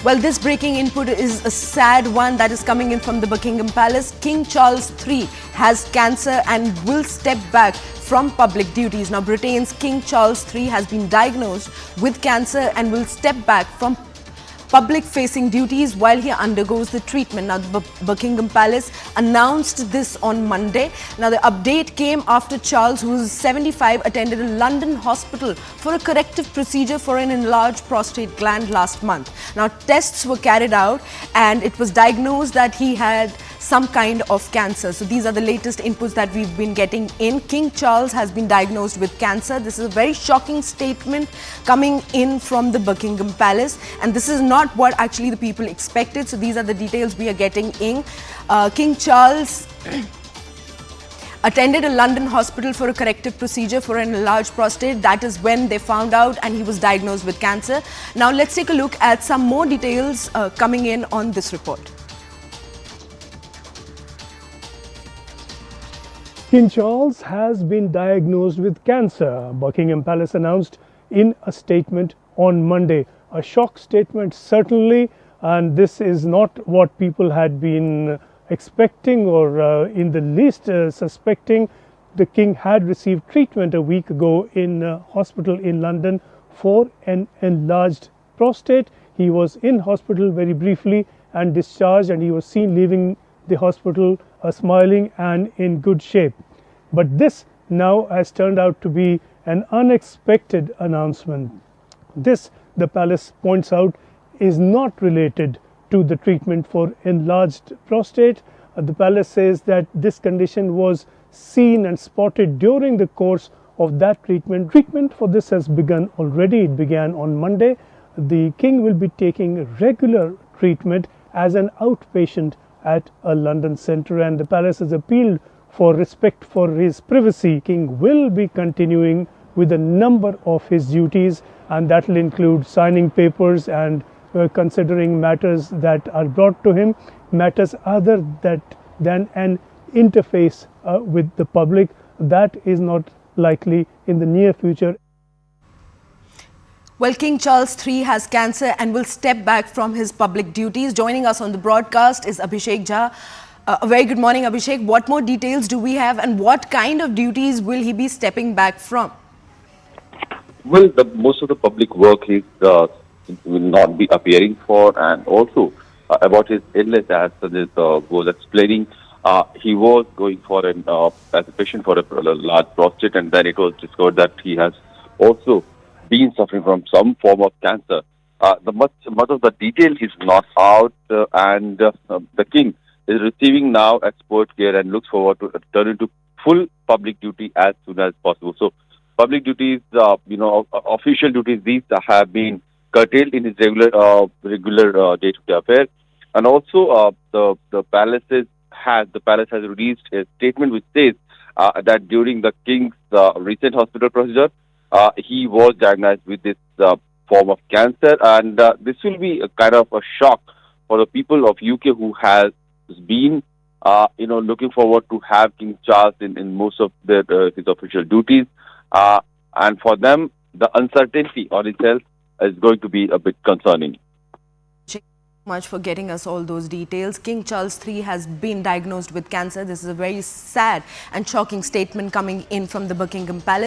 Well, this breaking input is a sad one that is coming in from the Buckingham Palace. King Charles III has cancer and will step back from public duties. Now, Britain's King Charles III has been diagnosed with cancer and will step back from public-facing duties while he undergoes the treatment. Now, the Buckingham Palace announced this on Monday. Now, the update came after Charles, who is 75, attended a London hospital for a corrective procedure for an enlarged prostate gland last month. Now, tests were carried out and it was diagnosed that he had some kind of cancer. So these are the latest inputs that we've been getting in. King Charles has been diagnosed with cancer. This is a very shocking statement coming in from the Buckingham Palace, and this is not what actually the people expected. So these are the details we are getting in. King Charles attended a London hospital for a corrective procedure for an enlarged prostate. That is when they found out and he was diagnosed with cancer. Now let's take a look at some more details coming in on this report. King Charles has been diagnosed with cancer, Buckingham Palace announced in a statement on Monday. A shock statement certainly, and this is not what people had been expecting or in the least suspecting. The King had received treatment a week ago in a hospital in London for an enlarged prostate. He was in hospital very briefly and discharged, and he was seen leaving the hospital smiling and in good shape. But this now has turned out to be an unexpected announcement. This, the palace points out, is not related to the treatment for enlarged prostate. The palace says that this condition was seen and spotted during the course of that treatment. Treatment for this has begun already. It began on Monday. The King will be taking regular treatment as an outpatient at a London centre, and the palace has appealed for respect for his privacy. King will be continuing with a number of his duties, and that will include signing papers and considering matters that are brought to him, matters other than an interface with the public. That is not likely in the near future. Well, King Charles III has cancer and will step back from his public duties. Joining us on the broadcast is Abhishek Jha. A very good morning, Abhishek. What more details do we have, and what kind of duties will he be stepping back from? Well, most of the public work is will not be appearing for, and also about his illness, as this was explaining, he was going for as a patient for a large prostate, and then it was discovered that he has also been suffering from some form of cancer. Much of the detail is not out, and the King is receiving now expert care and looks forward to returning to full public duty as soon as possible. So, public duties, official duties, these have been curtailed in his regular day-to-day affairs, and also the palace has released a statement which says that during the King's recent hospital procedure, he was diagnosed with this form of cancer, and this will be a kind of a shock for the people of UK who has been, looking forward to have King Charles in most of his official duties, and for them, the uncertainty on his health is going to be a bit concerning. Thank you much for getting us all those details. King Charles III has been diagnosed with cancer. This is a very sad and shocking statement coming in from the Buckingham Palace.